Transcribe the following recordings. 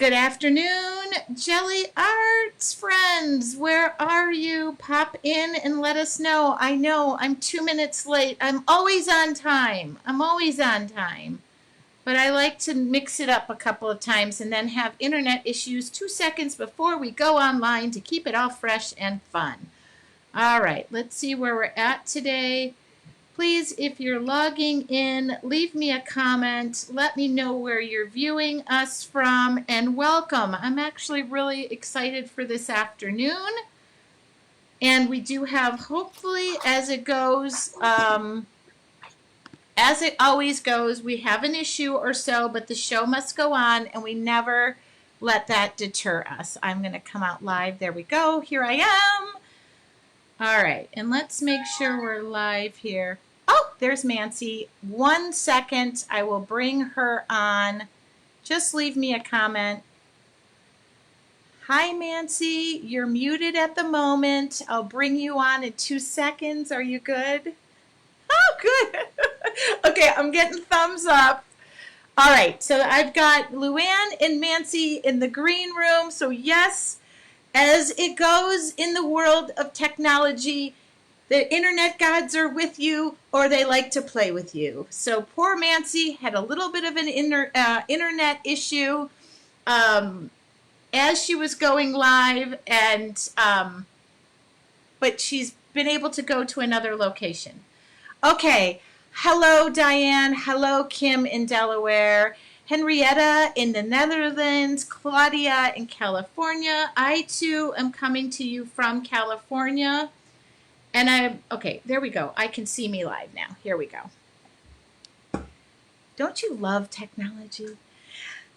Good afternoon, Gelli Arts friends. Where are you? Pop in and let us know. I know I'm 2 minutes late. I'm always on time. But I like to mix it up a couple of times and then have internet issues 2 seconds before we go online to keep it all fresh and fun. All right, let's see where we're at today. Please, if you're logging in, leave me a comment. Let me know where you're viewing us from, and welcome. I'm actually really excited for this afternoon. And we do have, hopefully, as it goes, as it always goes, we have an issue or so, but the show must go on, and we never let that deter us. I'm going to come out live. There we go. Here I am. All right, and let's make sure we're live here. Oh, there's Mancy. 1 second. I will bring her on. Just leave me a comment. Hi, Mancy. You're muted at the moment. I'll bring you on in 2 seconds. Are you good? Oh, good. Okay, I'm getting thumbs up. All right, so I've got Luann and Mancy in the green room. So yes, as it goes in the world of technology, the internet gods are with you, or they like to play with you. So poor Mancy had a little bit of an internet issue as she was going live, and but she's been able to go to another location. Okay, hello Diane, hello Kim in Delaware, Henrietta in the Netherlands, Claudia in California. I too am coming to you from California. And okay, there we go. I can see me live now. Here we go. Don't you love technology?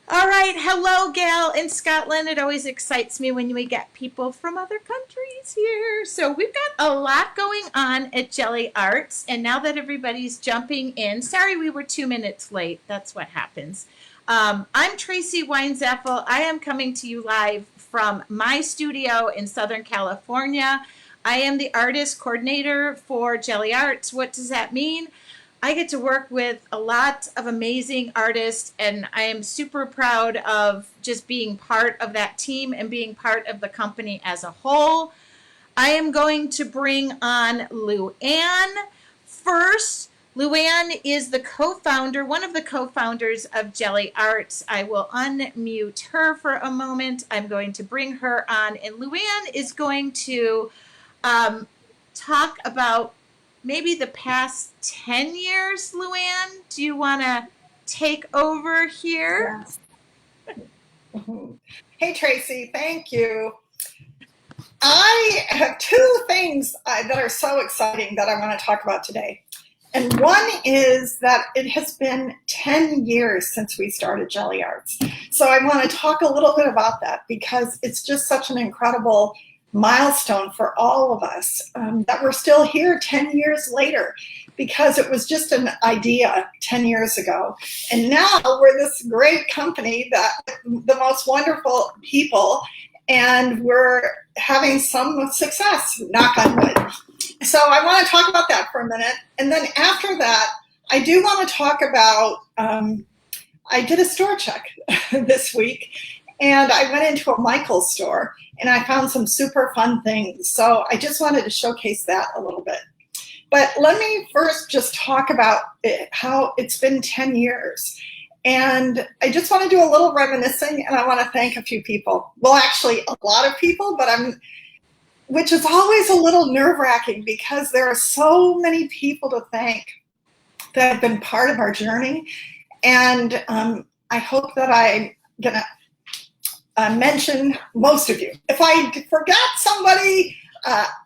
All right, hello, Gal in Scotland. It always excites me when we get people from other countries here. So we've got a lot going on at Gelli Arts, and now that everybody's jumping in, sorry we were 2 minutes late. That's what happens. I'm Tracy Weinzeffel. I am coming to you live from my studio in Southern California. I am the artist coordinator for Gelli Arts. What does that mean? I get to work with a lot of amazing artists, and I am super proud of just being part of that team and being part of the company as a whole. I am going to bring on Luann first. Luann is the co-founder, one of the co-founders of Gelli Arts. I will unmute her for a moment. I'm going to bring her on, and Luann is going to talk about maybe the past 10 years. Luann, do you want to take over here? Yes. Hey, Tracy, thank you. I have two things that are so exciting that I want to talk about today. And one is that it has been 10 years since we started Gelli Arts. So I want to talk a little bit about that because it's just such an incredible milestone for all of us that we're still here 10 years later, because it was just an idea 10 years ago. And now we're this great company, that the most wonderful people, and we're having some success, knock on wood. So I want to talk about that for a minute. And then after that, I do want to talk about, I did a store check this week, and I went into a Michael's store and I found some super fun things. So I just wanted to showcase that a little bit. But let me first just talk about how it's been 10 years. And I just want to do a little reminiscing, and I want to thank a few people. Well, actually a lot of people, which is always a little nerve-wracking because there are so many people to thank that have been part of our journey. And I hope that I'm gonna mention most of you. If I forgot somebody,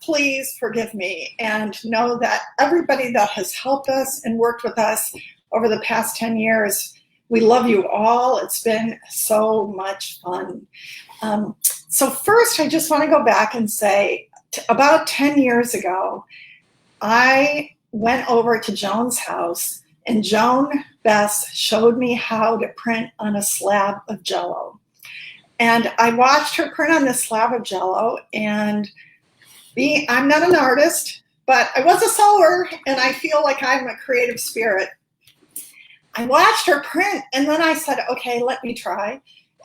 please forgive me, and know that everybody that has helped us and worked with us over the past 10 years, we love you all. It's been so much fun. So first, I just want to go back and say, about 10 years ago, I went over to Joan's house, and Joan Bess showed me how to print on a slab of Jell-O. And I watched her print on this slab of Jell-O, and I'm not an artist, but I was a sewer, and I feel like I'm a creative spirit. I watched her print, and then I said, okay, let me try.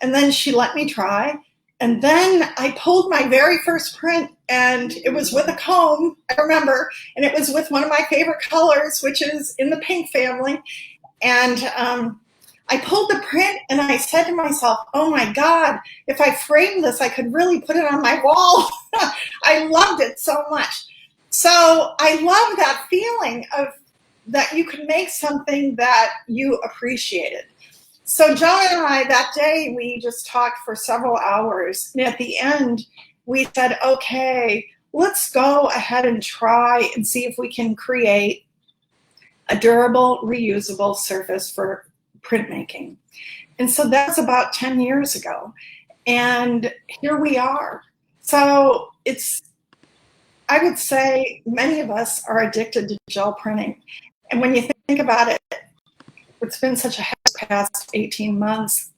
And then she let me try. And then I pulled my very first print, and it was with a comb, I remember, and it was with one of my favorite colors, which is in the pink family. And I pulled the print, and I said to myself, oh my God, if I framed this, I could really put it on my wall. I loved it so much. So I love that feeling of that you can make something that you appreciated. So Joan and I, that day, we just talked for several hours. And at the end, we said, okay, let's go ahead and try and see if we can create a durable, reusable surface for printmaking. And so that's about 10 years ago. And here we are. So I would say many of us are addicted to gel printing. And when you think about it, it's been such a past 18 months.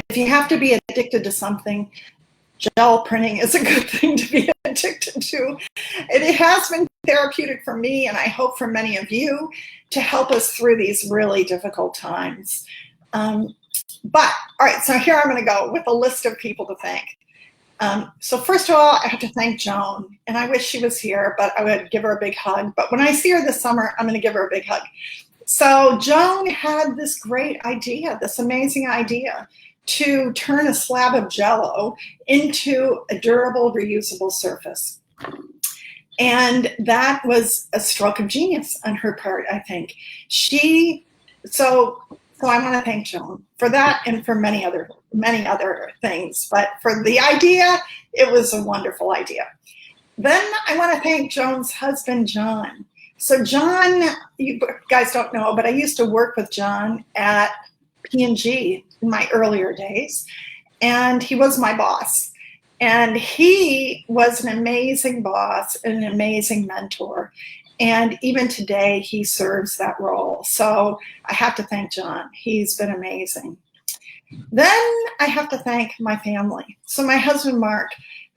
If you have to be addicted to something, gel printing is a good thing to be addicted to. It has been therapeutic for me, and I hope for many of you, to help us through these really difficult times. But, all right, so here I'm going to go with a list of people to thank. So first of all, I have to thank Joan, and I wish she was here, but I would give her a big hug. But when I see her this summer, I'm going to give her a big hug. So Joan had this great idea, this amazing idea, to turn a slab of Jell-O into a durable, reusable surface. And that was a stroke of genius on her part, I think. So I want to thank Joan for that and for many other things. But for the idea, it was a wonderful idea. Then I want to thank Joan's husband, John. So John, you guys don't know, but I used to work with John at P&G in my earlier days, and he was my boss. And he was an amazing boss and an amazing mentor. And even today, he serves that role. So I have to thank John. He's been amazing. Then I have to thank my family. So my husband, Mark,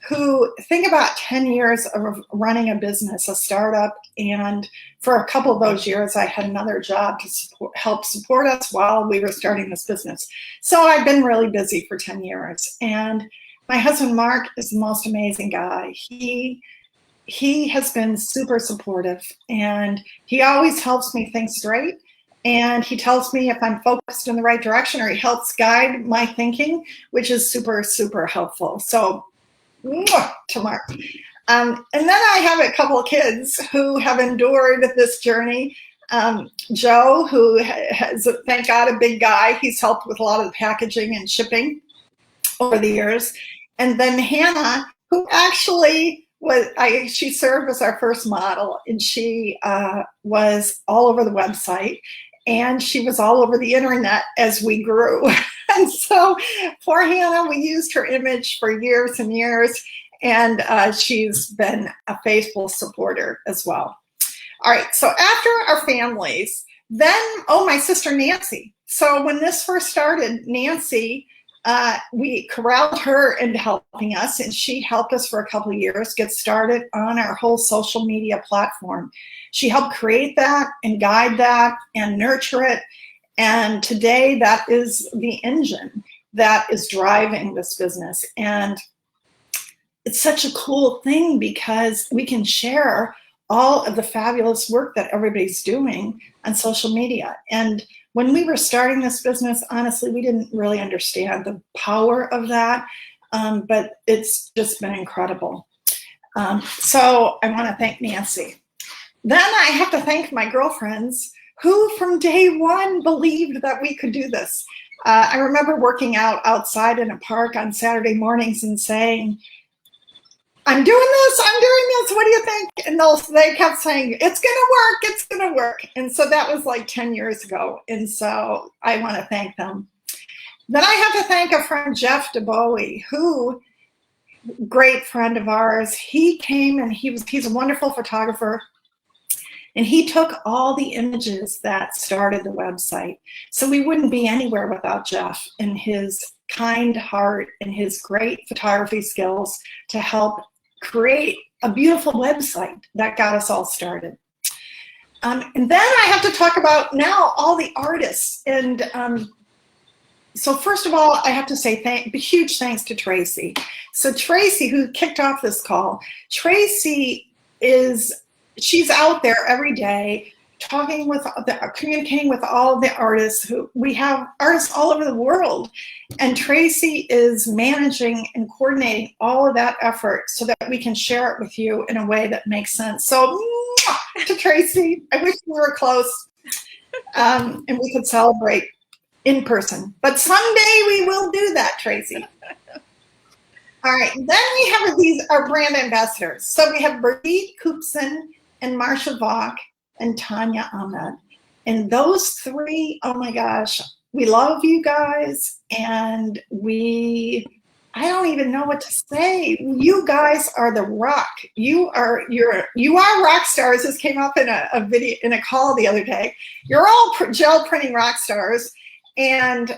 who, think about 10 years of running a business, a startup, and for a couple of those years, I had another job to help support us while we were starting this business. So I've been really busy for 10 years. And my husband, Mark, is the most amazing guy. He has been super supportive, and he always helps me think straight. And he tells me if I'm focused in the right direction, or he helps guide my thinking, which is super, super helpful. So to Mark. And then I have a couple of kids who have endured this journey. Joe, who has, thank God, a big guy. He's helped with a lot of the packaging and shipping over the years. And then Hannah, who actually she served as our first model, and she was all over the website, and she was all over the internet as we grew. And so poor Hannah, we used her image for years and years, and she's been a faithful supporter as well. All right, so after our families, then, my sister Nancy. So when this first started, Nancy, we corralled her into helping us, and she helped us for a couple of years get started on our whole social media platform. She helped create that and guide that and nurture it. And today that is the engine that is driving this business. And it's such a cool thing because we can share all of the fabulous work that everybody's doing on social media. And when we were starting this business, honestly, we didn't really understand the power of that, but it's just been incredible. So I want to thank Nancy. Then I have to thank my girlfriends who from day one believed that we could do this. I remember working out outside in a park on Saturday mornings and saying, I'm doing this, what do you think? And they kept saying, it's gonna work. And so that was like 10 years ago. And so I wanna thank them. Then I have to thank a friend, Jeff DeBowie, who, great friend of ours, he came and he's a wonderful photographer. And he took all the images that started the website. So we wouldn't be anywhere without Jeff and his kind heart and his great photography skills to help create a beautiful website that got us all started. And then I have to talk about now all the artists and So first of all, I have to say huge thanks to Tracy. So Tracy, who kicked off this call, Tracy she's out there every day communicating with all of the artists. We have artists all over the world, and Tracy is managing and coordinating all of that effort so that we can share it with you in a way that makes sense. So to Tracy, I wish we were close and we could celebrate in person, but someday we will do that, Tracy. All right, then we have our brand ambassadors. So we have Brigitte Koopson and Marsha Vaughn and Tanya Ahmed. And those three, oh my gosh, we love you guys, and I don't even know what to say. You guys are the rock. You are rock stars. This came up in a video, in a call the other day. You're all gel printing rock stars. And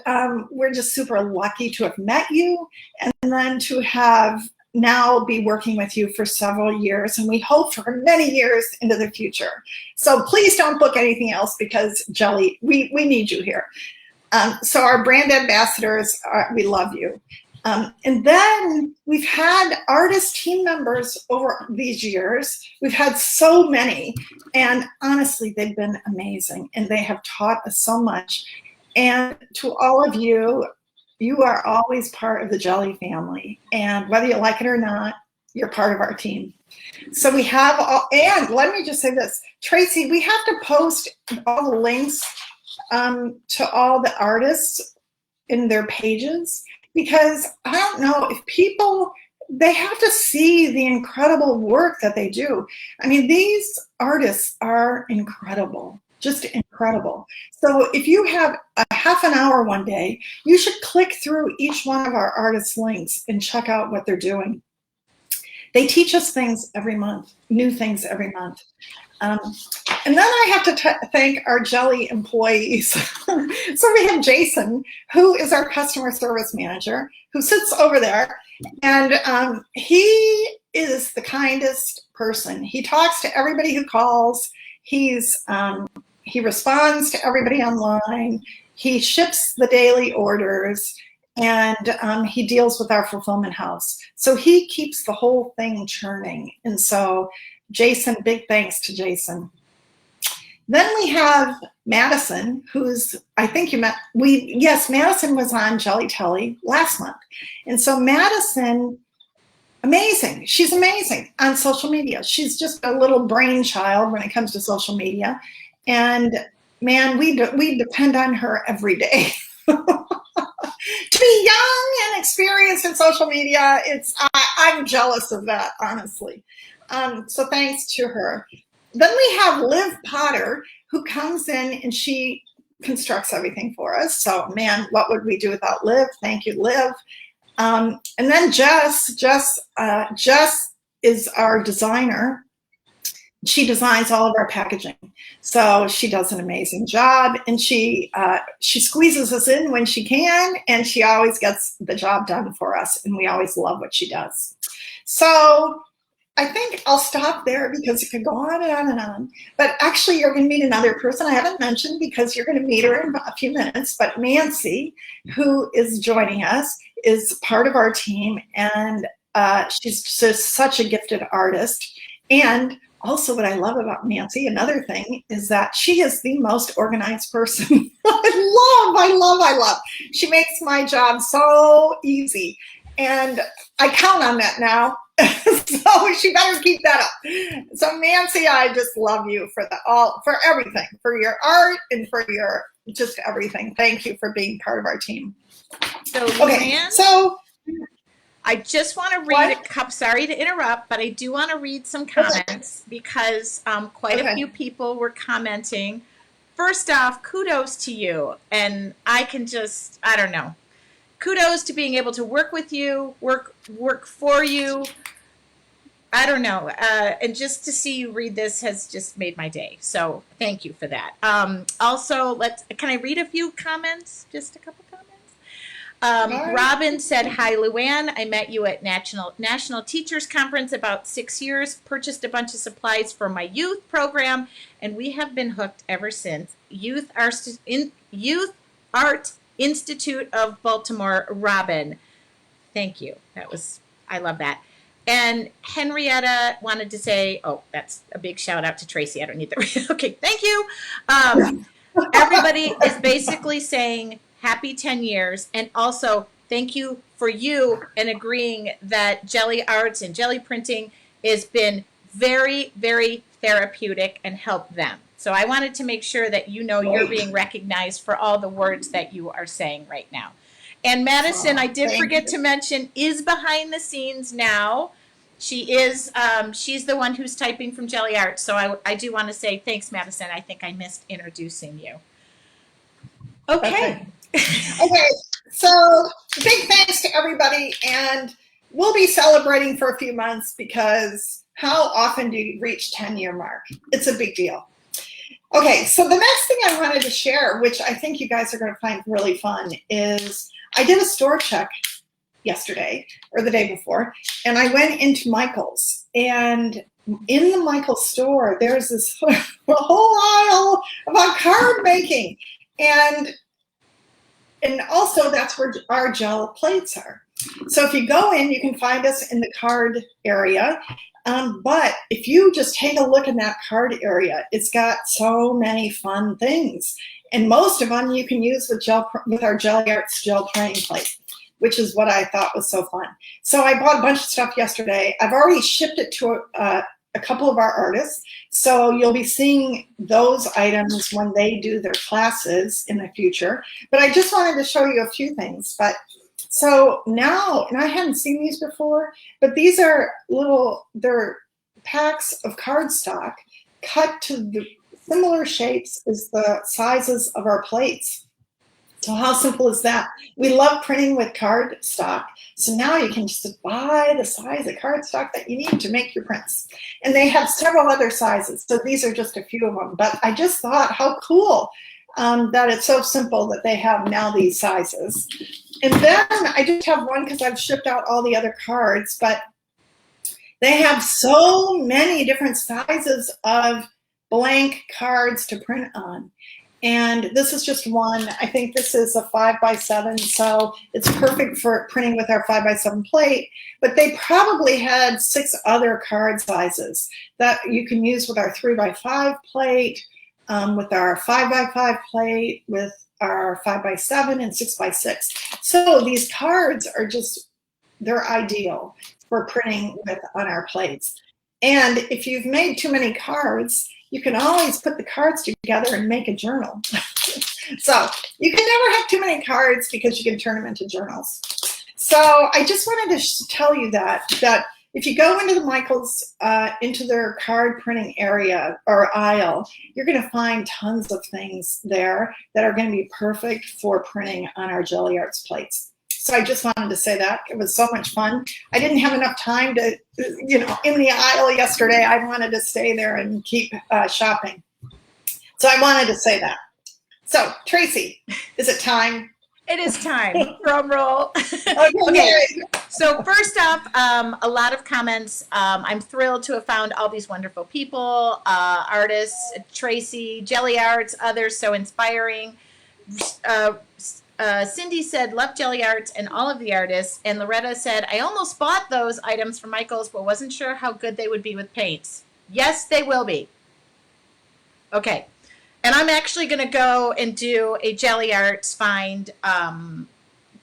we're just super lucky to have met you, and then to have now be working with you for several years, and we hope for many years into the future. So please don't book anything else, because Gelli, we need you here. So our brand ambassadors, we love you. And then we've had artist team members over these years. We've had so many, and honestly, they've been amazing, and they have taught us so much. And to all of you, you are always part of the Gelli family. And whether you like it or not, you're part of our team. So we have and let me just say this, Tracy, we have to post all the links to all the artists in their pages, because I don't know if people, they have to see the incredible work that they do. I mean, these artists are incredible. Just incredible. So if you have a half an hour one day, you should click through each one of our artists' links and check out what they're doing. They teach us things every month, new things every month. And then I have to thank our Gelli employees. So we have Jason, who is our customer service manager, who sits over there. And he is the kindest person. He talks to everybody who calls. He responds to everybody online. He ships the daily orders, and he deals with our fulfillment house. So he keeps the whole thing churning. And so Jason, big thanks to Jason. Then we have Madison, who's, I think you met, Madison was on Gelli Telly last month. And so Madison, amazing. She's amazing on social media. She's just a little brainchild when it comes to social media. And man, we depend on her every day. To be young and experienced in social media, I'm jealous of that, honestly. So thanks to her. Then we have Liv Potter, who comes in and she constructs everything for us. So man, what would we do without Liv? Thank you, Liv. And then Jess is our designer. She designs all of our packaging. So she does an amazing job, and she squeezes us in when she can, and she always gets the job done for us, and we always love what she does. So I think I'll stop there, because it could go on and on and on. But actually, you're going to meet another person I haven't mentioned, because you're going to meet her in a few minutes. But Nancy, who is joining us, is part of our team, and she's just such a gifted artist. And also, what I love about Nancy, another thing, is that she is the most organized person. I love. She makes my job so easy, and I count on that now. So she better keep that up. So Nancy, I just love you for everything, for your art and for your just everything. Thank you for being part of our team. So, okay, Luann, so I just want to read a couple. Sorry to interrupt, but I do want to read some comments, because quite a few people were commenting. First off, kudos to you, and I don't know. Kudos to being able to work with you, work for you. I don't know. And just to see you read this has just made my day. So thank you for that. Also, can I read a few comments? Just a couple comments. Robin said, hi, Luann. I met you at National Teachers Conference about 6 years, purchased a bunch of supplies for my youth program, and we have been hooked ever since. Youth art Institute of Baltimore, Robin. Thank you. I love that. And Henrietta wanted to say, oh, that's a big shout out to Tracy. I don't need that. Okay, thank you. Everybody is basically saying happy 10 years. And also, thank you for you and agreeing that Gelli Arts and Gelli Printing has been very, very therapeutic and helped them. So I wanted to make sure that you know you're being recognized for all the words that you are saying right now. And Madison, I did forget to mention, is behind the scenes now. She is, she's the one who's typing from Gelli Arts. So I do want to say thanks, Madison. I think I missed introducing you. Okay. Okay. So big thanks to everybody. And we'll be celebrating for a few months because how often do you reach 10-year mark? It's a big deal. Okay. So the next thing I wanted to share, which I think you guys are going to find really fun, is I did a store check yesterday or the day before, and I went into Michael's, and in the Michael's store, there's this whole aisle about card making, and also that's where our gel plates are. So if you go in, you can find us in the card area. But if you just take a look in that card area, it's got so many fun things. And most of them you can use with our Gelli Arts gel printing plate, which is what I thought was so fun. So I bought a bunch of stuff yesterday. I've already shipped it to a couple of our artists. So you'll be seeing those items when they do their classes in the future. But I just wanted to show you a few things. But so now, and I hadn't seen these before, but these are they're packs of cardstock cut to the similar shapes as the sizes of our plates. So how simple is that? We love printing with cardstock. So now you can just buy the size of cardstock that you need to make your prints. And they have several other sizes. So these are just a few of them. But I just thought how cool that it's so simple that they have now these sizes. And then I just have one because I've shipped out all the other cards. But they have so many different sizes of blank cards to print on. And this is just one. I think this is a 5x7, so it's perfect for printing with our 5x7 plate. But they probably had 6 other card sizes that you can use with our 3x5 plate, with our 5x5 plate, with our 5x7 and 6x6. So these cards are they're ideal for printing with on our plates. And if you've made too many cards, you can always put the cards together and make a journal. So you can never have too many cards because you can turn them into journals. So I just wanted to tell you that if you go into the Michaels, into their card printing area or aisle, you're going to find tons of things there that are going to be perfect for printing on our Gelli Arts plates. So I just wanted to say that. It was so much fun. I didn't have enough time to, in the aisle yesterday. I wanted to stay there and keep shopping. So I wanted to say that. So, Tracy, is it time? It is time. Drum roll. Okay. So first off, a lot of comments. I'm thrilled to have found all these wonderful people, artists, Tracy, Gelli Arts, others so inspiring. Cindy said, love Gelli Arts and all of the artists. And Loretta said, I almost bought those items from Michael's, but wasn't sure how good they would be with paints. Yes, they will be. Okay. And I'm actually going to go and do a Gelli Arts find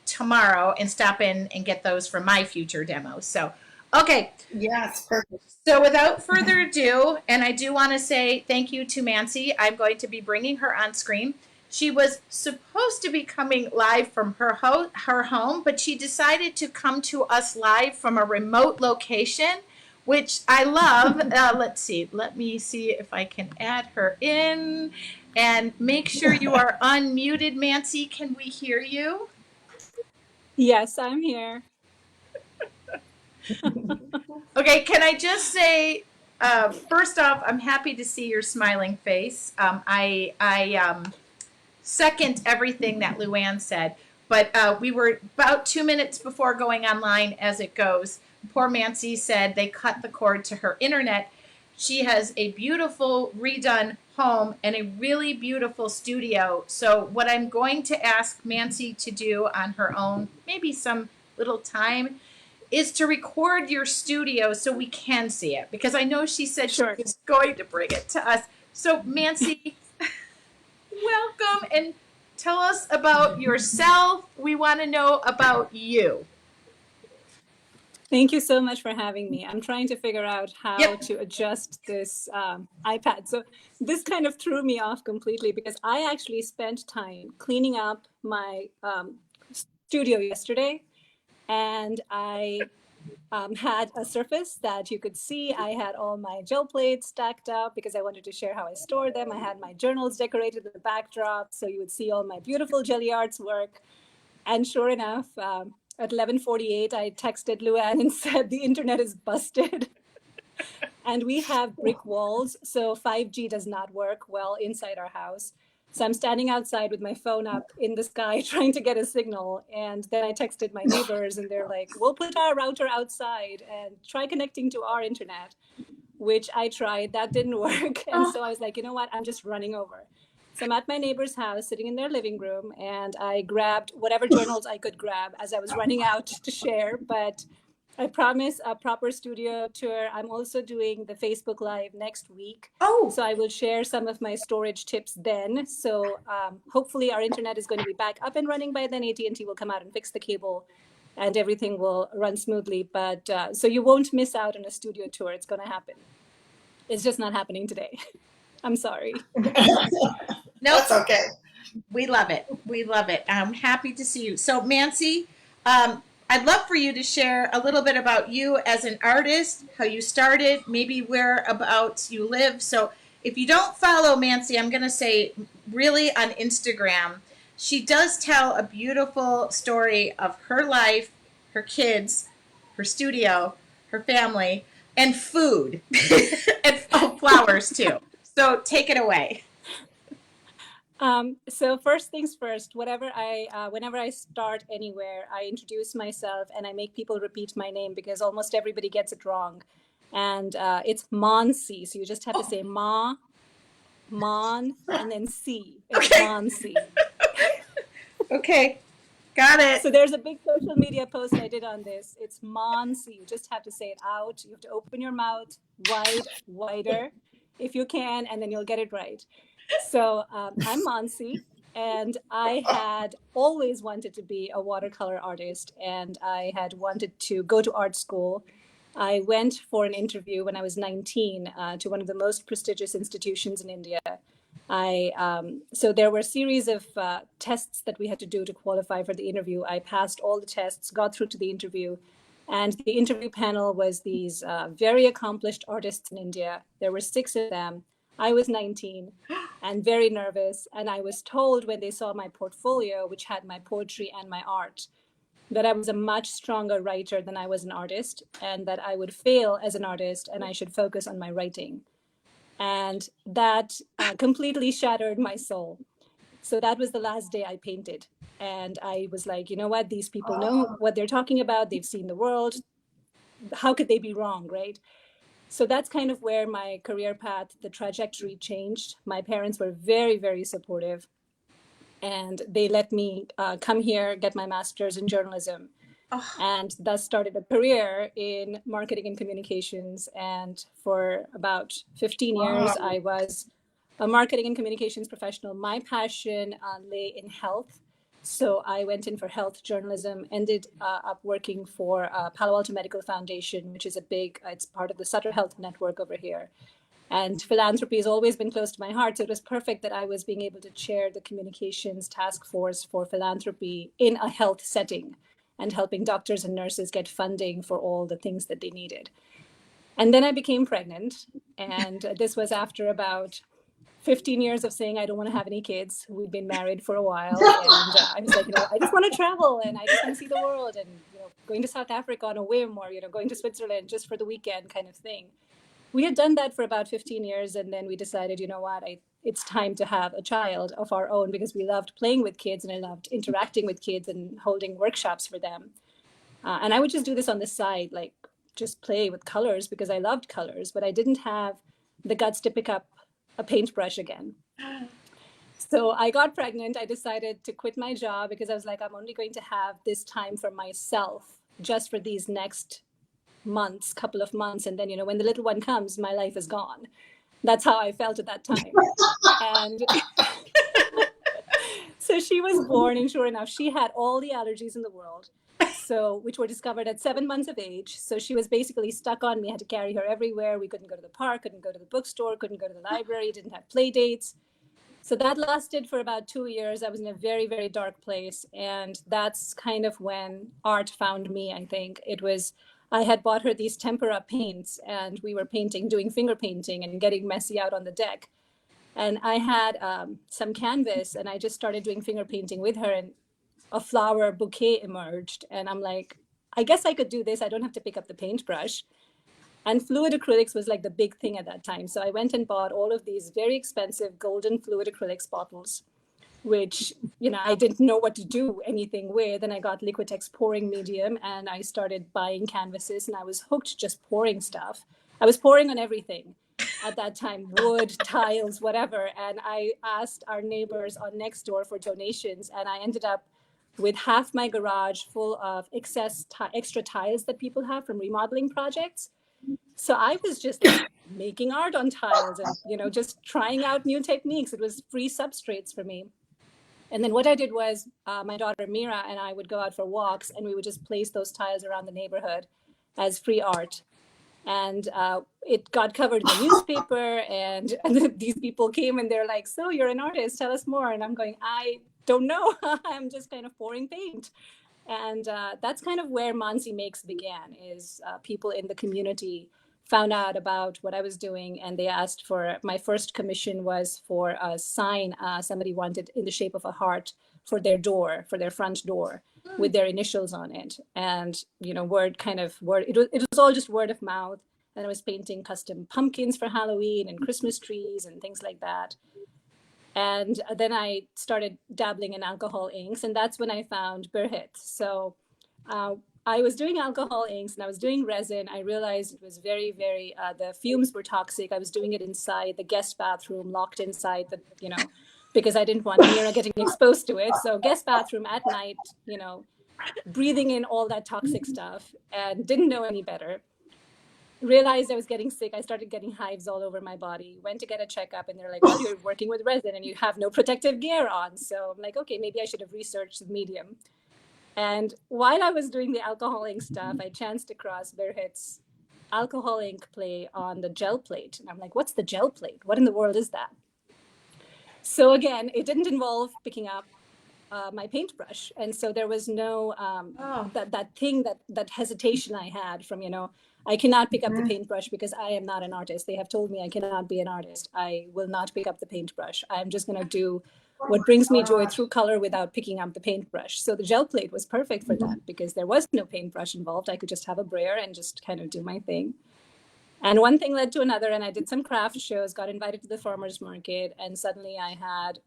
tomorrow and stop in and get those for my future demos. So, okay. Yes, perfect. So without further ado, and I do want to say thank you to Mancy. I'm going to be bringing her on screen. She was supposed to be coming live from her home, but she decided to come to us live from a remote location, which I love. Let's see. Let me see if I can add her in. And make sure you are unmuted, Mancy. Can we hear you? Yes, I'm here. Okay, can I just say, first off, I'm happy to see your smiling face. I second everything that Luann said, but we were about 2 minutes before going online as it goes. Poor Mancy said they cut the cord to her internet. She has a beautiful redone home and a really beautiful studio. So, what I'm going to ask Nancy to do on her own, maybe some little time, is to record your studio so we can see it. Because I know she said she Sure. was going to bring it to us. So, Nancy, welcome and tell us about yourself. We want to know about you. Thank you so much for having me. I'm trying to figure out how Yep. to adjust this iPad. So this kind of threw me off completely because I actually spent time cleaning up my studio yesterday, and I had a surface that you could see. I had all my gel plates stacked up because I wanted to share how I store them. I had my journals decorated with a backdrop, so you would see all my beautiful Gelli arts work. And sure enough, at 11:48, I texted Luann and said the internet is busted. And we have brick walls, so 5G does not work well inside our house. So I'm standing outside with my phone up in the sky trying to get a signal. And then I texted my neighbors and they're like, we'll put our router outside and try connecting to our internet, which I tried. That didn't work. And so I was like, you know what? I'm just running over. So I'm at my neighbor's house, sitting in their living room, and I grabbed whatever journals I could grab as I was running out to share. But I promise a proper studio tour. I'm also doing the Facebook Live next week. Oh, So I will share some of my storage tips then. So hopefully our internet is going to be back up and running by then. AT&T will come out and fix the cable and everything will run smoothly. But so you won't miss out on a studio tour. It's going to happen. It's just not happening today. I'm sorry. no, That's okay. we love it. We love it. I'm happy to see you. So, Nancy, I'd love for you to share a little bit about you as an artist, how you started, maybe whereabouts you live. So, if you don't follow Nancy, I'm going to say really on Instagram, she does tell a beautiful story of her life, her kids, her studio, her family, and food, and flowers too. So, take it away. So first things first, whenever I start anywhere, I introduce myself and I make people repeat my name because almost everybody gets it wrong. And it's Monsi. So you just have to say Ma, Mon, and then C. It's Okay. Monsi. Okay. Got it. So there's a big social media post I did on this. It's Monsi. You just have to say it out. You have to open your mouth wider, if you can, and then you'll get it right. So I'm Monsi, and I had always wanted to be a watercolor artist, and I had wanted to go to art school. I went for an interview when I was 19 to one of the most prestigious institutions in India. So there were a series of tests that we had to do to qualify for the interview. I passed all the tests, got through to the interview, and the interview panel was these very accomplished artists in India. There were 6 of them. I was 19 and very nervous. And I was told when they saw my portfolio, which had my poetry and my art, that I was a much stronger writer than I was an artist, and that I would fail as an artist and I should focus on my writing. And that completely shattered my soul. So that was the last day I painted. And I was like, you know what? These people know what they're talking about. They've seen the world. How could they be wrong, right? So that's kind of where my career path, the trajectory changed. My parents were very, very supportive. And they let me come here, get my master's in journalism, and thus started a career in marketing and communications. And for about 15 years, I was a marketing and communications professional. My passion lay in health. So I went in for health journalism, ended up working for Palo Alto Medical Foundation, which is it's part of the Sutter Health Network over here. And philanthropy has always been close to my heart. So it was perfect that I was being able to chair the communications task force for philanthropy in a health setting and helping doctors and nurses get funding for all the things that they needed. And then I became pregnant. And this was after about 15 years of saying I don't want to have any kids. We've been married for a while. And I was like, I just want to travel and I just want to see the world, and, going to South Africa on a whim, or, going to Switzerland just for the weekend kind of thing. We had done that for about 15 years. And then we decided, it's time to have a child of our own, because we loved playing with kids and I loved interacting with kids and holding workshops for them. And I would just do this on the side, like just play with colors because I loved colors, but I didn't have the guts to pick up a paintbrush again. So I got pregnant. I decided to quit my job because I was like, I'm only going to have this time for myself just for these next months, couple of months. And then, when the little one comes, my life is gone. That's how I felt at that time. And so she was born, and sure enough, she had all the allergies in the world. So, which were discovered at 7 months of age. So she was basically stuck on me. I had to carry her everywhere. We couldn't go to the park, couldn't go to the bookstore, couldn't go to the library, didn't have play dates. So that lasted for about 2 years. I was in a very, very dark place. And that's kind of when art found me, I think. I had bought her these tempera paints, and we were painting, doing finger painting and getting messy out on the deck. And I had some canvas, and I just started doing finger painting with her, and a flower bouquet emerged. And I'm like, I guess I could do this. I don't have to pick up the paintbrush. And fluid acrylics was like the big thing at that time. So I went and bought all of these very expensive golden fluid acrylics bottles, which, I didn't know what to do anything with. And I got Liquitex pouring medium, and I started buying canvases, and I was hooked just pouring stuff. I was pouring on everything at that time, wood, tiles, whatever. And I asked our neighbors on next door for donations, and I ended up with half my garage full of extra tiles that people have from remodeling projects. So I was just making art on tiles and, just trying out new techniques. It was free substrates for me. And then what I did was my daughter Mira and I would go out for walks, and we would just place those tiles around the neighborhood as free art. And it got covered in the newspaper, and these people came and they're like, so you're an artist, tell us more. And I'm going, I don't know. I'm just kind of pouring paint. And that's kind of where Mansi Makes began, is people in the community found out about what I was doing, and they asked for, my first commission was for a sign somebody wanted in the shape of a heart for their door, for their front door, with their initials on it. And, it was all just word of mouth. And I was painting custom pumpkins for Halloween and Christmas trees and things like that. And then I started dabbling in alcohol inks, and that's when I found Berhit. So I was doing alcohol inks and I was doing resin. I realized it was very, very, the fumes were toxic. I was doing it inside the guest bathroom, locked inside because I didn't want Mira getting exposed to it. So guest bathroom at night, breathing in all that toxic stuff, and didn't know any better. Realized I was getting sick. I started getting hives all over my body. Went to get a checkup, and they're like, well, you're working with resin and you have no protective gear on. So I'm like, okay, maybe I should have researched the medium. And while I was doing the alcohol ink stuff, I chanced across Berhit's alcohol ink play on the gel plate. And I'm like, what's the gel plate? What in the world is that? So again, it didn't involve picking up my paintbrush. And so there was no, that hesitation I had from, I cannot pick up the paintbrush because I am not an artist. They have told me I cannot be an artist. I will not pick up the paintbrush. I'm just going to do what brings me joy through color without picking up the paintbrush. So the gel plate was perfect for that because there was no paintbrush involved. I could just have a brayer and just kind of do my thing. And one thing led to another, and I did some craft shows, got invited to the farmer's market, and suddenly I had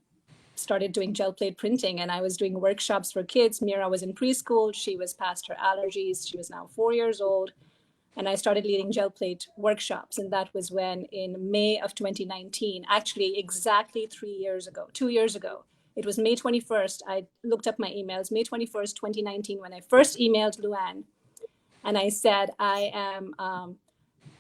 started doing gel plate printing, and I was doing workshops for kids. Mira was in preschool. She was past her allergies. She was now 4 years old. And I started leading gel plate workshops. And that was when, in May of 2019, actually exactly 2 years ago, it was May 21st. I looked up my emails, May 21st, 2019, when I first emailed Luann. And I said, I am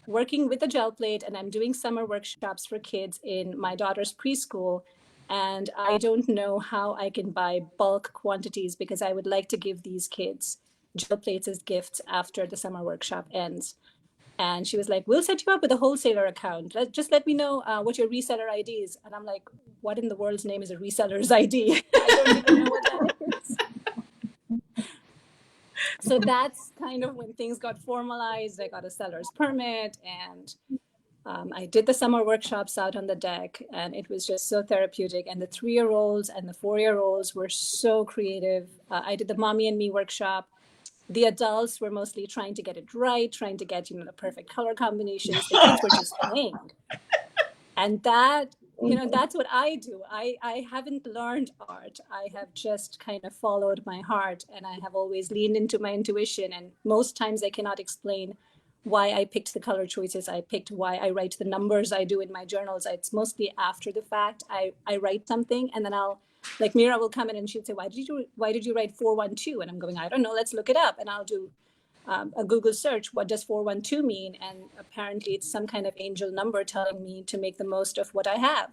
working with the gel plate, and I'm doing summer workshops for kids in my daughter's preschool. And I don't know how I can buy bulk quantities because I would like to give these kids gel plates as gifts after the summer workshop ends. And she was like, we'll set you up with a wholesaler account. Just let me know what your reseller ID is. And I'm like, what in the world's name is a reseller's ID? I don't even know what that is. So that's kind of when things got formalized. I got a seller's permit, and I did the summer workshops out on the deck, and it was just so therapeutic. And the 3-year-olds and the 4-year-olds were so creative. I did the Mommy and Me workshop. The adults were mostly trying to get it right, trying to get, the perfect color combinations. The kids were just playing. And that, that's what I do. I haven't learned art. I have just kind of followed my heart, and I have always leaned into my intuition. And most times I cannot explain why I picked the color choices I picked, why I write the numbers I do in my journals. It's mostly after the fact. I write something and then like Mira will come in and she'd say, why did you write 412? And I'm going, I don't know, let's look it up. And I'll do a Google search. What does 412 mean? And apparently it's some kind of angel number telling me to make the most of what I have.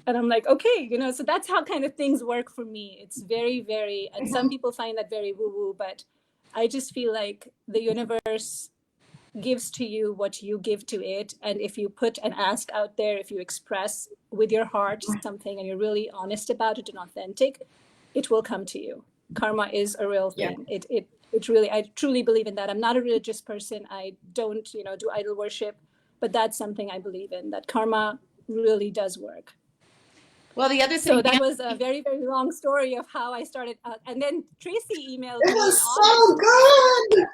And I'm like, okay, so that's how kind of things work for me. It's very, very, and some people find that very woo-woo, but I just feel like the universe gives to you what you give to it. And if you put an ask out there, if you express with your heart something and you're really honest about it and authentic, it will come to you. Karma is a real thing. Yeah. It really, I truly believe in that. I'm not a religious person. I don't, do idol worship, but that's something I believe in, that karma really does work. Well, the other thing. So that was a very, very long story of how I started. And then Tracy emailed me. It was so good.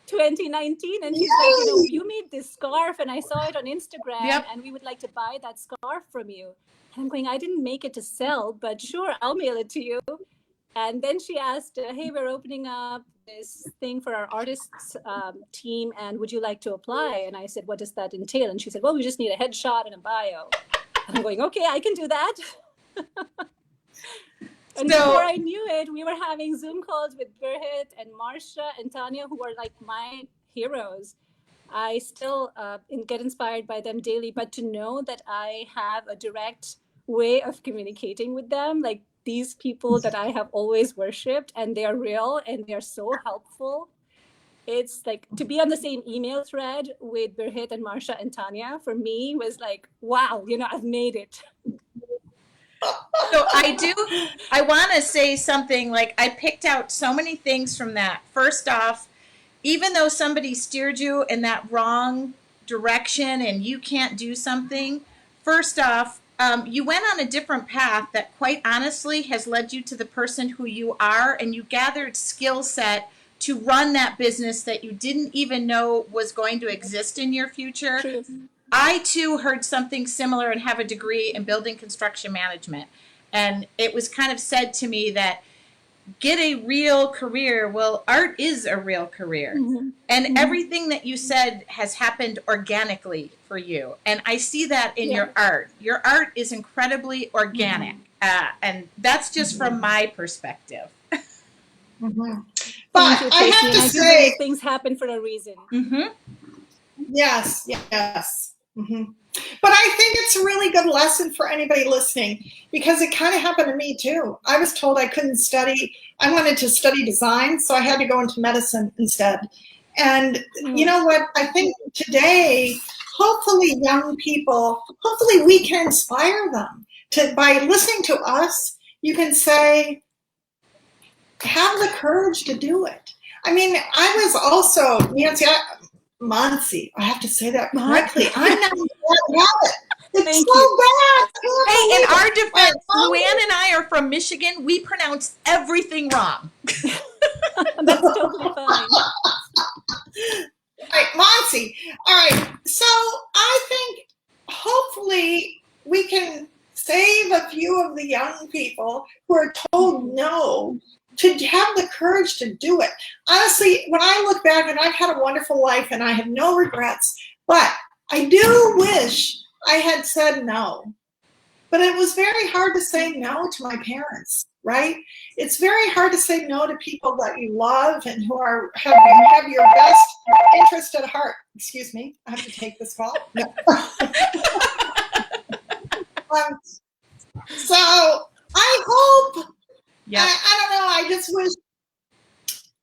2019, and she's like, you made this scarf and I saw it on Instagram, and we would like to buy that scarf from you. And I'm going, I didn't make it to sell, but sure, I'll mail it to you. And then she asked, hey, we're opening up this thing for our artists team, and would you like to apply? And I said, what does that entail? And she said, well, we just need a headshot and a bio. And I'm going, okay, I can do that. And before I knew it, we were having Zoom calls with Berhit and Marsha and Tanya, who are like my heroes. I still get inspired by them daily, but to know that I have a direct way of communicating with them, like these people that I have always worshipped, and they're real and they're so helpful. It's like to be on the same email thread with Berhit and Marsha and Tanya for me was like, wow, I've made it. So I want to say something, like I picked out so many things from that. First off, even though somebody steered you in that wrong direction and you can't do something, first off, you went on a different path that quite honestly has led you to the person who you are, and you gathered skill set to run that business that you didn't even know was going to exist in your future. True. I, too, heard something similar and have a degree in building construction management. And it was kind of said to me that get a real career. Well, art is a real career. Mm-hmm. And everything that you said has happened organically for you. And I see that in your art. Your art is incredibly organic. And that's just from my perspective. Mm-hmm. But I have to say, things happen for a reason. Mm-hmm. Yes. Mm-hmm. But I think it's a really good lesson for anybody listening, because it kind of happened to me too. I was told I couldn't study. I wanted to study design, so I had to go into medicine instead. And you know what? I think today, hopefully young people, hopefully we can inspire them to, by listening to us, you can say, have the courage to do it. I mean, I was also, Monsi, I have to say that correctly. I'm not it. It's so bad. Hey, in our defense, Luann and I are from Michigan. We pronounce everything wrong. That's totally fine. All right, Monsi. All right, so I think hopefully we can save a few of the young people who are told no, to have the courage to do it. Honestly, when I look back, and I've had a wonderful life and I have no regrets, but I do wish I had said no. But it was very hard to say no to my parents, right? It's very hard to say no to people that you love and who have your best interest at heart. Excuse me, I have to take this call. No. So I hope, I don't know,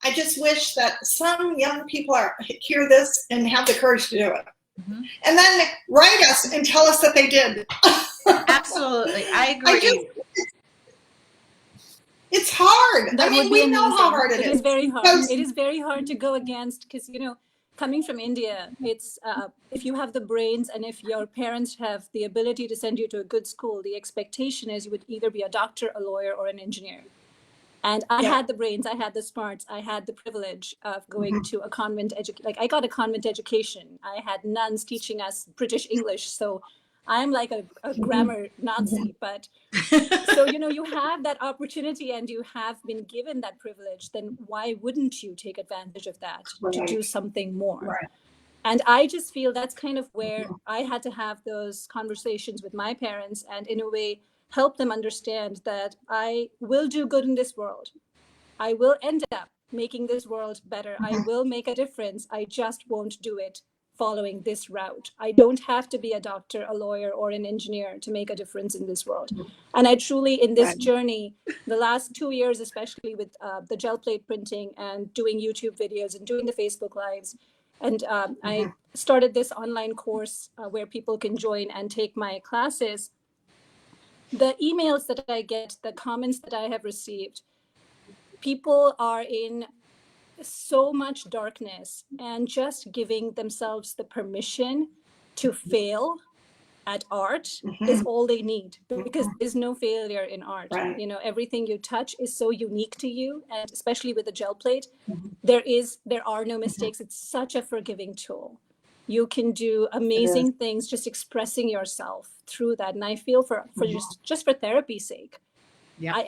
I just wish that some young people hear this and have the courage to do it. Mm-hmm. And then write us and tell us that they did. Absolutely. I agree. It's hard. That we know how hard it is. It is very hard. It is very hard to go against, because, coming from India, it's if you have the brains and if your parents have the ability to send you to a good school, the expectation is you would either be a doctor, a lawyer, or an engineer. And I had the brains, I had the smarts, I had the privilege of going to a convent education. Like, I got a convent education. I had nuns teaching us British English. So I'm like a grammar Nazi. But so, you have that opportunity and you have been given that privilege. Then why wouldn't you take advantage of that to do something more? Right. And I just feel that's kind of where I had to have those conversations with my parents and in a way help them understand that I will do good in this world. I will end up making this world better. I will make a difference. I just won't do it following this route. I don't have to be a doctor, a lawyer, or an engineer to make a difference in this world. And I truly, in this journey, the last 2 years, especially with the gel plate printing and doing YouTube videos and doing the Facebook Lives, and I started this online course where people can join and take my classes. The emails that I get, the comments that I have received, people are in so much darkness, and just giving themselves the permission to fail at art is all they need, because there's no failure in art. Right. You know, everything you touch is so unique to you, and especially with a gel plate, there are no mistakes. It's such a forgiving tool. You can do amazing things just expressing yourself through that. And I feel for just for therapy's sake,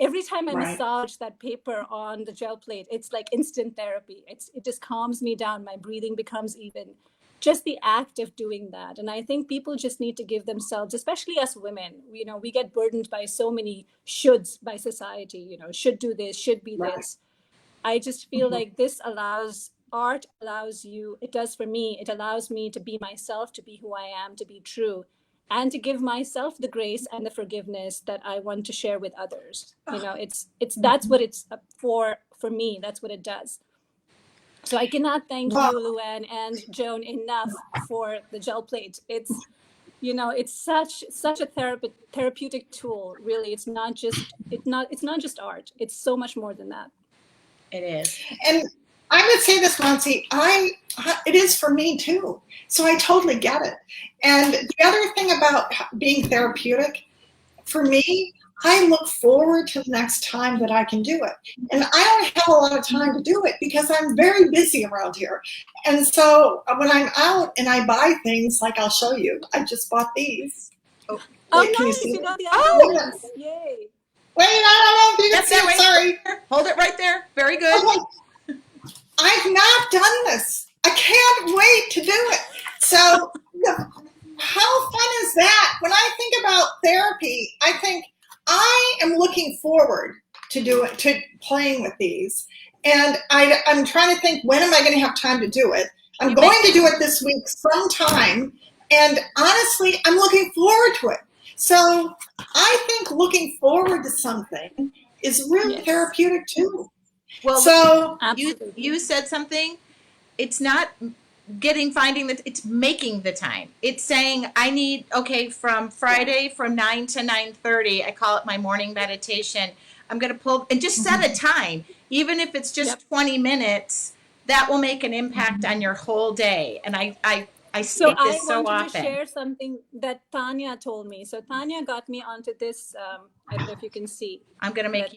every time I massage that paper on the gel plate, it's like instant therapy. It just calms me down. My breathing becomes even. Just the act of doing that. And I think people just need to give themselves, especially us women, you know, we get burdened by so many shoulds by society, you know, should do this, should be this. I just feel like this art allows you, it does for me, it allows me to be myself, to be who I am, to be true, and to give myself the grace and the forgiveness that I want to share with others. You know, that's what it's for me. That's what it does. So I cannot thank you, Luann and Joan, enough for the gel plate. It's, you know, it's such a therapeutic tool. Really, it's not just art. It's so much more than that. It is. And I would say this, Nancy, it is for me too. So I totally get it. And the other thing about being therapeutic, for me, I look forward to the next time that I can do it. And I don't have a lot of time to do it because I'm very busy around here. And so when I'm out and I buy things, like I'll show you, I just bought these. Oh, nice, you got the other ones. Yay. Wait, I don't know if you can see it, sorry. Hold it right there. Very good. Okay. I've not done this. I can't wait to do it. So how fun is that? When I think about therapy, I think I am looking forward to playing with these. And I'm trying to think, when am I going to have time to do it? I'm going to do it this week sometime. And honestly, I'm looking forward to it. So I think looking forward to something is really therapeutic too. Well, so you said something. It's not it's making the time. It's saying I need, from Friday from 9 to 9:30, I call it my morning meditation. I'm going to pull and just set a time. Even if it's just 20 minutes, that will make an impact on your whole day. And I say this so often. I wanted to share something that Tanya told me. So Tanya got me onto this. I don't know if you can see. I'm going to make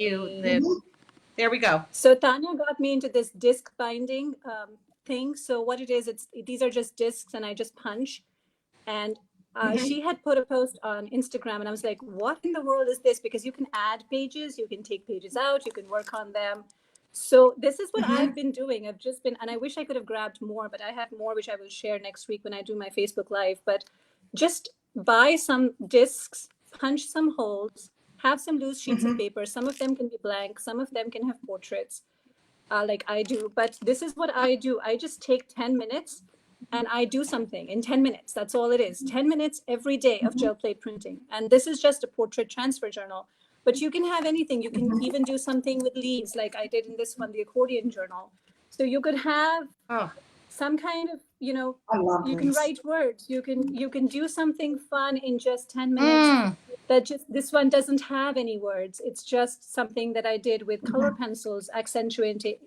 there we go. So Tanya got me into this disc binding thing. So what it is, these are just discs and I just punch. And she had put a post on Instagram and I was like, what in the world is this? Because you can add pages, you can take pages out, you can work on them. So this is what I've been doing. And I wish I could have grabbed more, but I have more, which I will share next week when I do my Facebook Live. But just buy some discs, punch some holes, have some loose sheets of paper. Some of them can be blank. Some of them can have portraits like I do. But this is what I do. I just take 10 minutes and I do something in 10 minutes. That's all it is. 10 minutes every day of gel plate printing. And this is just a portrait transfer journal. But you can have anything. You can even do something with leaves like I did in this one, the accordion journal. So you could have some kind of, you can write words. You can do something fun in just 10 minutes. This one doesn't have any words. It's just something that I did with color pencils, accentuating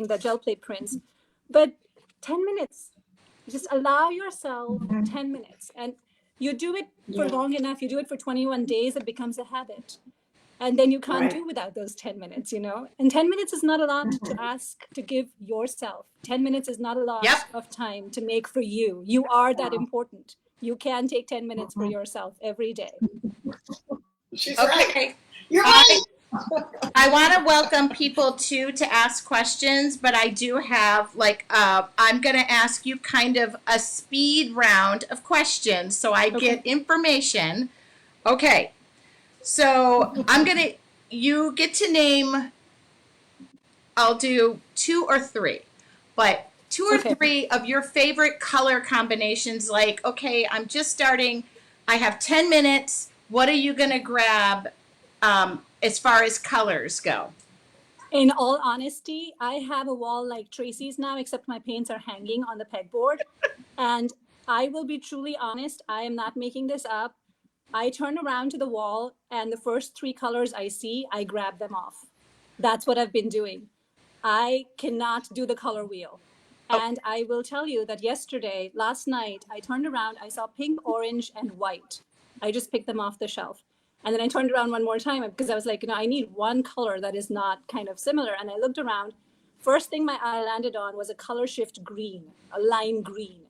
the gel plate prints. But 10 minutes, just allow yourself 10 minutes. And you do it for long enough. You do it for 21 days, it becomes a habit. And then you can't do without those 10 minutes, And 10 minutes is not a lot to ask to give yourself. 10 minutes is not a lot of time to make for you. You are that important. You can take 10 minutes for yourself every day. She's right. You're right. I want to welcome people too to ask questions, but I do have I'm going to ask you kind of a speed round of questions so I get information. Okay. So you get to name, I'll do 2 or 3, but 2 or 3 of your favorite color combinations. Like, okay, I'm just starting. I have 10 minutes. What are you going to grab as far as colors go? In all honesty, I have a wall like Tracy's now, except my paints are hanging on the pegboard. And I will be truly honest, I am not making this up. I turn around to the wall and the first 3 colors I see, I grab them off. That's what I've been doing. I cannot do the color wheel. And I will tell you that last night, I turned around, I saw pink, orange, and white. I just picked them off the shelf. And then I turned around one more time because I was like, I need one color that is not kind of similar. And I looked around. First thing my eye landed on was a color shift green, a lime green.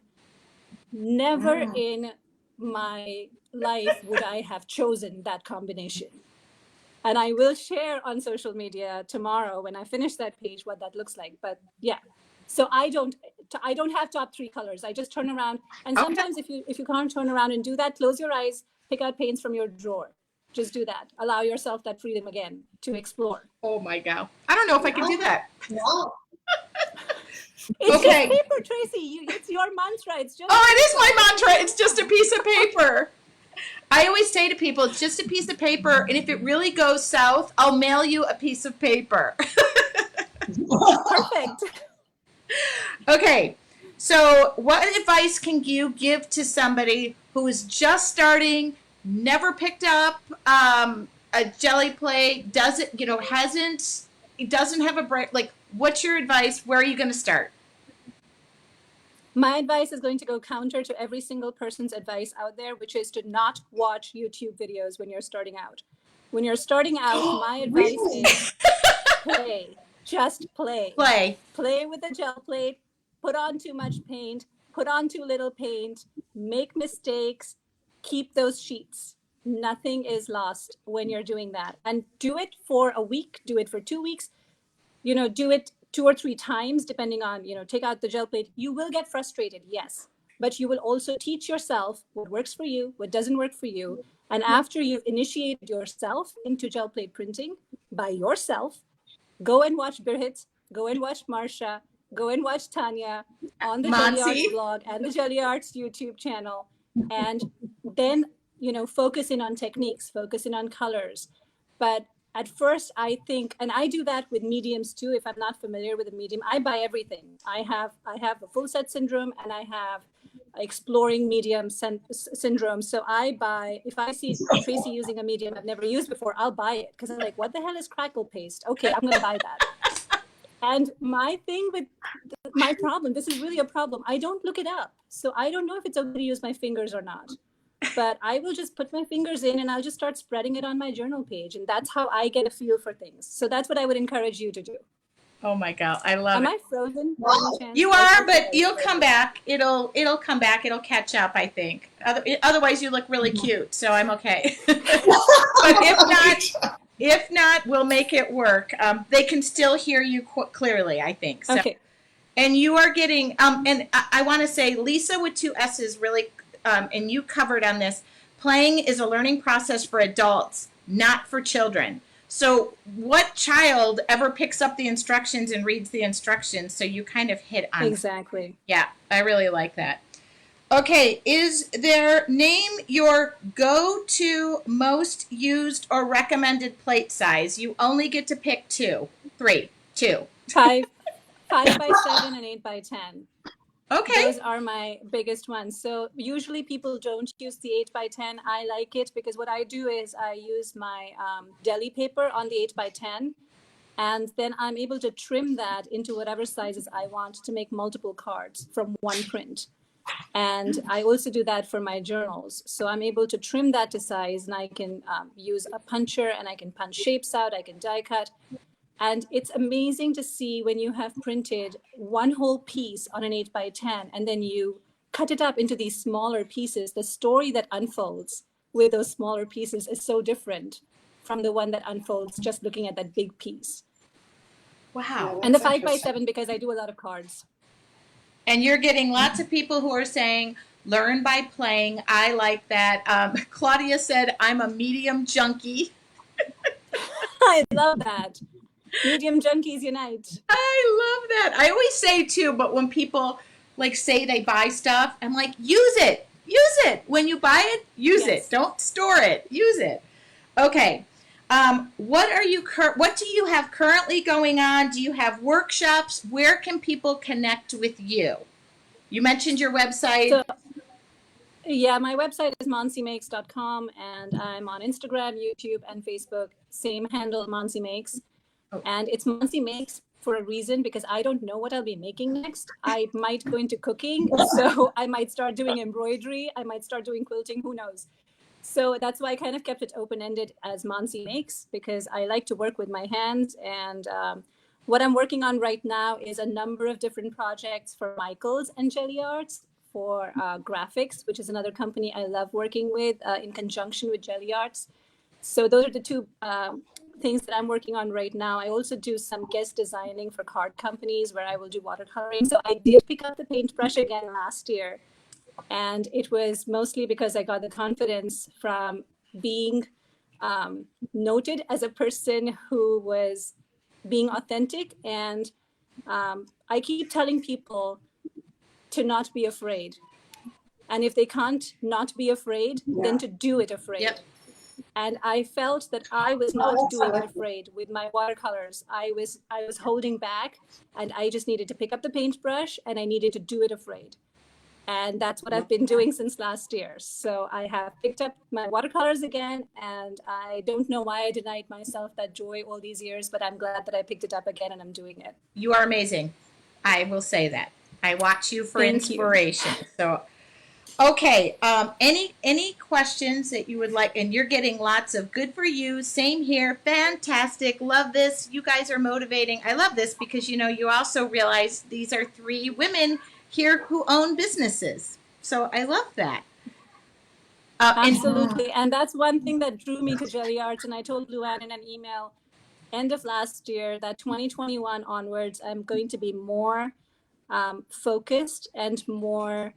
Never in my life would I have chosen that combination. And I will share on social media tomorrow when I finish that page what that looks like. But yeah, so I don't have top 3 colors. I just turn around. And sometimes if you can't turn around and do that, close your eyes, pick out paints from your drawer. Just do that. Allow yourself that freedom again to explore. Oh my God. I don't know if I can do that. Wow. It's just paper, Tracy. It's your mantra. It's just it is my mantra. It's just a piece of paper. I always say to people, it's just a piece of paper, and if it really goes south, I'll mail you a piece of paper. Perfect. Okay, so what advice can you give to somebody who is just starting, never picked up a Gelli plate, doesn't have a break? Like, what's your advice? Where are you going to start? My advice is going to go counter to every single person's advice out there, which is to not watch YouTube videos when you're starting out. When you're starting out, my advice is play. Just play. Play with the gel plate. Put on too much paint. Put on too little paint. Make mistakes. Keep those sheets. Nothing is lost when you're doing that. And do it for a week. Do it for 2 weeks. Do it 2 or 3 times, depending on, take out the gel plate. You will get frustrated, yes. But you will also teach yourself what works for you, what doesn't work for you. And after you've initiated yourself into gel plate printing by yourself, go and watch Birhit, go and watch Marsha, go and watch Tanya on the Gelli Arts blog and the Gelli Arts YouTube channel. And then, focus in on techniques, focus in on colors. But at first, I think, and I do that with mediums too. If I'm not familiar with a medium, I buy everything. I have a full set syndrome, and I have exploring medium syndrome. So I buy, if I see Tracy using a medium I've never used before, I'll buy it because I'm like, what the hell is crackle paste? Okay, I'm going to buy that. And my thing with my problem, this is really a problem. I don't look it up. So I don't know if it's okay to use my fingers or not. But I will just put my fingers in and I'll just start spreading it on my journal page. And that's how I get a feel for things. So that's what I would encourage you to do. Oh my God, I love it. Am I frozen? Wow. You are, but you'll come back. It'll come back. It'll catch up, I think. Otherwise, you look really cute, so I'm okay. But if not, we'll make it work. They can still hear you clearly, I think. So. Okay. And you are getting, and I want to say, Lisa with 2 S's really, and you covered on this, playing is a learning process for adults, not for children. So what child ever picks up the instructions and reads the instructions? So you kind of hit on Exactly. Yeah, I really like that. Okay, name your go-to most used or recommended plate size. You only get to pick 2. 3. 2. 5 by 7 and 8 by 10. Okay. Those are my biggest ones. So usually people don't use the 8 by 10. I like it because what I do is I use my deli paper on the 8 by 10. And then I'm able to trim that into whatever sizes I want to make multiple cards from one print. And I also do that for my journals. So I'm able to trim that to size, and I can use a puncher and I can punch shapes out, I can die cut. And it's amazing to see when you have printed one whole piece on an 8 by 10 and then you cut it up into these smaller pieces. The story that unfolds with those smaller pieces is so different from the one that unfolds just looking at that big piece. Wow. And the That's 5x7 interesting. because I do a lot of cards. And you're getting lots of people who are saying, learn by playing. I like that. Claudia said, I'm a medium junkie. I love that. Medium junkies unite. I love that. I always say too, but when people like say they buy stuff, I'm like, use it. Use it. When you buy it, use it. Yes. Don't store it. Use it. Okay. What do you have currently going on? Do you have workshops? Where can people connect with you? You mentioned your website. So, yeah, my website is monsymakes.com, and I'm on Instagram, YouTube, and Facebook. Same handle, Monsy Makes. Oh. And it's Monsy Makes for a reason, because I don't know what I'll be making next. I might go into cooking, so I might start doing embroidery. I might start doing quilting, who knows? So that's why I kind of kept it open-ended as Monsy Makes, because I like to work with my hands. And what I'm working on right now is a number of different projects for Michaels and Gelli Arts, for graphics, which is another company I love working with in conjunction with Gelli Arts. So those are the two things that I'm working on right now. I also do some guest designing for card companies where I will do watercoloring. So I did pick up the paintbrush again last year. And it was mostly because I got the confidence from being noted as a person who was being authentic. And I keep telling people to not be afraid. And if they can't not be afraid, then to do it afraid. Yep. And I felt that I was Oh, not that's doing it how afraid with my watercolors. I was holding back, and I just needed to pick up the paintbrush, and I needed to do it afraid. And that's what I've been doing since last year. So I have picked up my watercolors again, and I don't know why I denied myself that joy all these years, but I'm glad that I picked it up again and I'm doing it. You are amazing. I will say that. I watch you for Thank you. inspiration. So, okay. Any questions that you would like? And you're getting lots of good for you. Same here. Fantastic. Love this. You guys are motivating. I love this because you also realize these are 3 women here who own businesses. So I love that. Absolutely. And that's one thing that drew me to Gelli Arts. And I told Luann in an email end of last year that 2021 onwards, I'm going to be more focused and more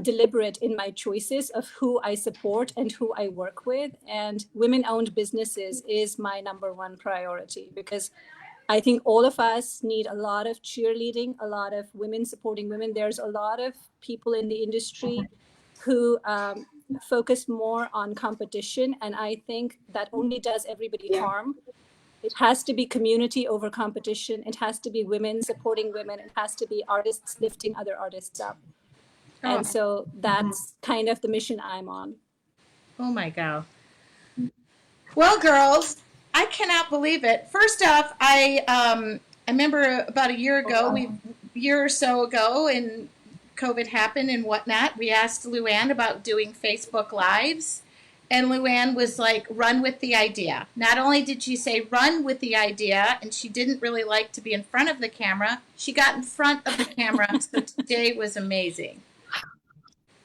deliberate in my choices of who I support and who I work with. And women-owned businesses is my #1 priority, because I think all of us need a lot of cheerleading, a lot of women supporting women. There's a lot of people in the industry who focus more on competition, and I think that only does everybody harm. It has to be community over competition. It has to be women supporting women. It has to be artists lifting other artists up. And so that's kind of the mission I'm on. Oh my God. Well, girls, I cannot believe it. First off, I remember about a year or so ago, and COVID happened and whatnot. We asked Luann about doing Facebook Lives, and Luann was like, run with the idea. Not only did she say run with the idea, and she didn't really like to be in front of the camera, she got in front of the camera. So today was amazing.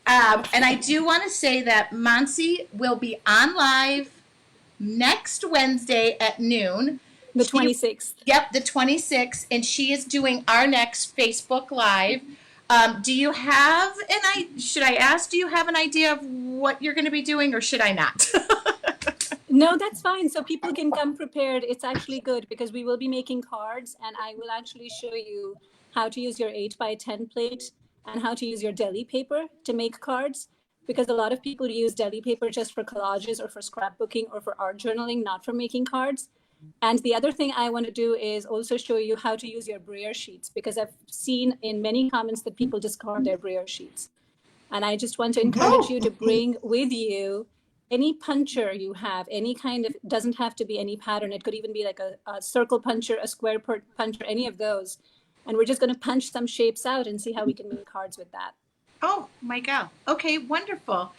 And I do want to say that Monsy will be on live next Wednesday at noon. The 26th. Yep, the 26th, and she is doing our next Facebook Live. Do you have should I ask, do you have an idea of what you're going to be doing, or should I not? No, that's fine. So people can come prepared. It's actually good because we will be making cards, and I will actually show you how to use your 8x10 plate and how to use your deli paper to make cards, because a lot of people use deli paper just for collages or for scrapbooking or for art journaling, not for making cards. And the other thing I want to do is also show you how to use your Brayer sheets, because I've seen in many comments that people discard their Brayer sheets. And I just want to encourage you to bring with you any puncher you have, any kind of, doesn't have to be any pattern. It could even be like a circle puncher, a square puncher, any of those. And we're just going to punch some shapes out and see how we can make cards with that. Oh my God. Okay, wonderful.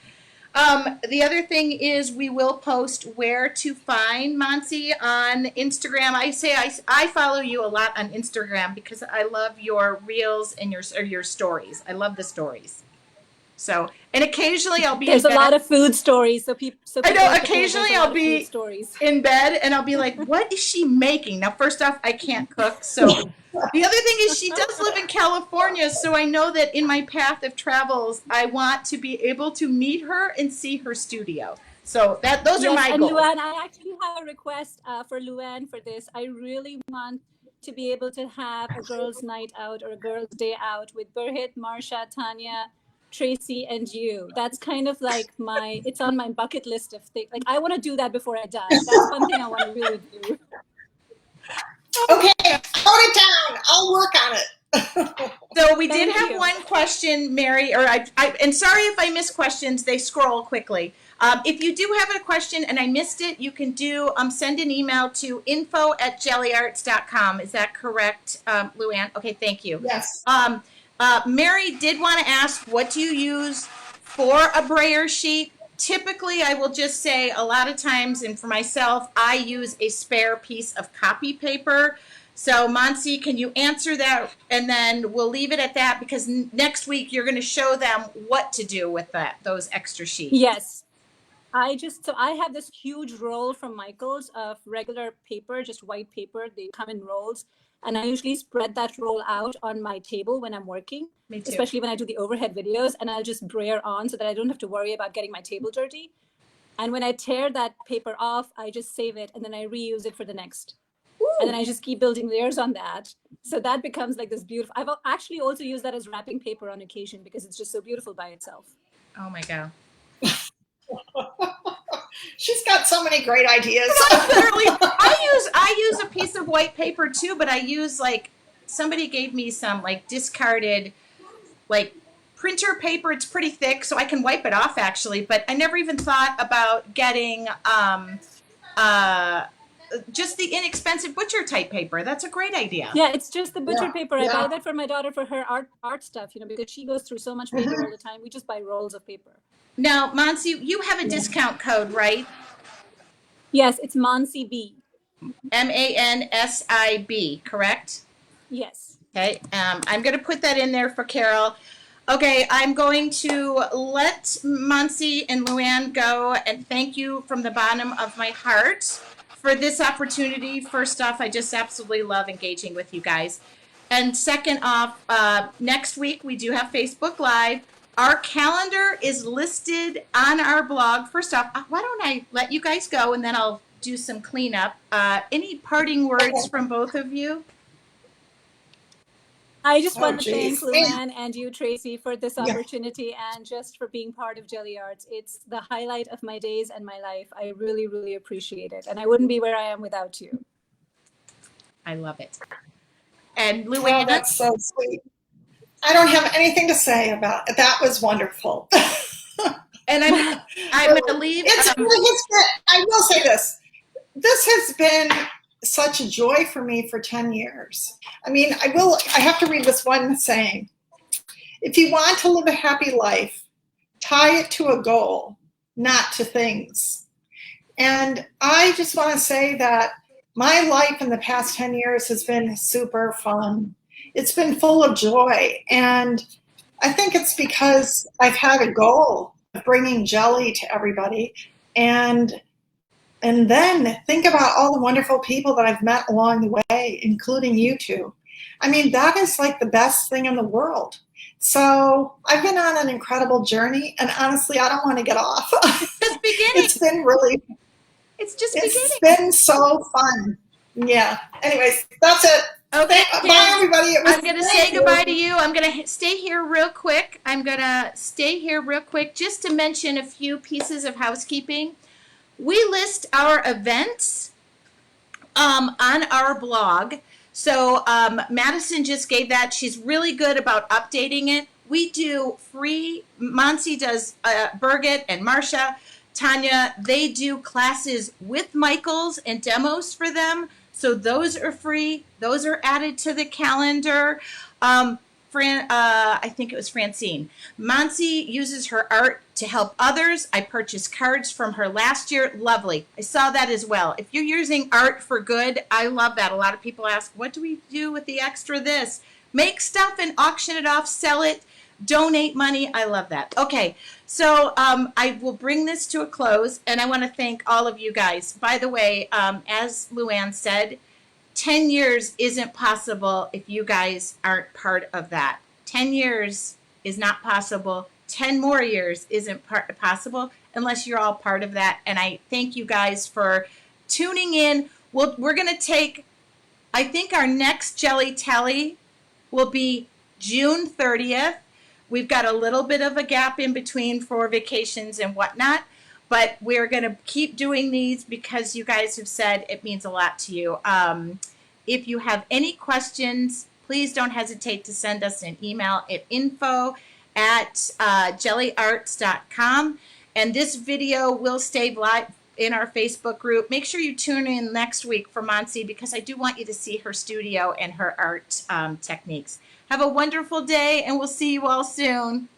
The other thing is we will post where to find Monsy on Instagram. I follow you a lot on Instagram because I love your reels and your stories. I love the stories. So, and occasionally I'll be There's in a bed. lot of food stories, so people. I know. Occasionally Occasionally I'll be stories in bed and I'll be like, "What is she making?" Now, first off, I can't cook, so the other thing is she does live in California, so I know that in my path of travels, I want to be able to meet her and see her studio. So those are my and goals. Luann, I actually have a request for Luann for this. I really want to be able to have a girls' night out or a girls' day out with Birgit, Marsha, Tanya, Tracy, and you. That's kind of like it's on my bucket list of things. Like, I want to do that before I die. That's one thing I want to really do. Okay, wrote it down. I'll work on it. So we did Thank have you. one question, Mary, and sorry if I miss questions, they scroll quickly. If you do have a question and I missed it, you can send an email to info@gelliarts.com. Is that correct, Luann? Okay, thank you. Yes. Mary did want to ask, what do you use for a Brayer sheet? Typically, I will just say a lot of times, and for myself, I use a spare piece of copy paper. So, Monsi, can you answer that? And then we'll leave it at that because next week you're going to show them what to do with those extra sheets. Yes. I have this huge roll from Michael's of regular paper, just white paper. They come in rolls. And I usually spread that roll out on my table when I'm working, Me too. especially when I do the overhead videos, and I'll just brayer on so that I don't have to worry about getting my table dirty. And when I tear that paper off, I just save it and then I reuse it for the next. Ooh. And then I just keep building layers on that. So that becomes like this beautiful, I've actually also used that as wrapping paper on occasion because it's just so beautiful by itself. Oh my God. She's got so many great ideas. I use a piece of white paper too, but I use somebody gave me some discarded printer paper. It's pretty thick, so I can wipe it off actually. But I never even thought about getting just the inexpensive butcher type paper. That's a great idea. Yeah, it's just the butcher paper. I buy that for my daughter for her art stuff, because she goes through so much paper all the time. We just buy rolls of paper. Now, Monsi, you have a discount code, right? Yes, it's MANSIB. MANSIB, correct? Yes. Okay, I'm going to put that in there for Carol. Okay, I'm going to let Monsi and Luann go, and thank you from the bottom of my heart for this opportunity. First off, I just absolutely love engaging with you guys. And second off, next week we do have Facebook Live. Our calendar is listed on our blog. First off, why don't I let you guys go, and then I'll do some cleanup. Any parting words from both of you? I just want to thank Luann and you, Tracy, for this opportunity and just for being part of Gelli Arts. It's the highlight of my days and my life. I really, really appreciate it. And I wouldn't be where I am without you. I love it. And Luann? Oh, that's so sweet. I don't have anything to say about it. That was wonderful. And I'm going to leave. I will say this. This has been such a joy for me for 10 years. I mean, I have to read this one saying. If you want to live a happy life, tie it to a goal, not to things. And I just want to say that my life in the past 10 years has been super fun. It's been full of joy. And I think it's because I've had a goal of bringing Gelli to everybody. And then think about all the wonderful people that I've met along the way, including you two. I mean, that is like the best thing in the world. So I've been on an incredible journey. And honestly, I don't want to get off. Just beginning. It's been so fun. Yeah. Anyways, that's it. Okay. Bye, everybody. I'm going to say goodbye to you. I'm going to stay here real quick. Just to mention a few pieces of housekeeping. We list our events on our blog. So Madison just gave that. She's really good about updating it. We do free. Monsi does Birgit and Marsha. Tanya, they do classes with Michaels and demos for them. So those are free. Those are added to the calendar. I think it was Francine. Monsi uses her art to help others. I purchased cards from her last year. Lovely. I saw that as well. If you're using art for good, I love that. A lot of people ask, what do we do with the extra this? Make stuff and auction it off, sell it. donate money. I love that. Okay, so I will bring this to a close, and I want to thank all of you guys. By the way, as Luann said, 10 years isn't possible if you guys aren't part of that. 10 years is not possible. 10 more years isn't possible unless you're all part of that. And I thank you guys for tuning in. We're going to take, I think our next Gelli Tally will be June 30th. We've got a little bit of a gap in between for vacations and whatnot, but we're going to keep doing these because you guys have said it means a lot to you. If you have any questions, please don't hesitate to send us an email at info@gelliarts.com. And this video will stay live in our Facebook group. Make sure you tune in next week for Monsi because I do want you to see her studio and her art techniques. Have a wonderful day, and we'll see you all soon.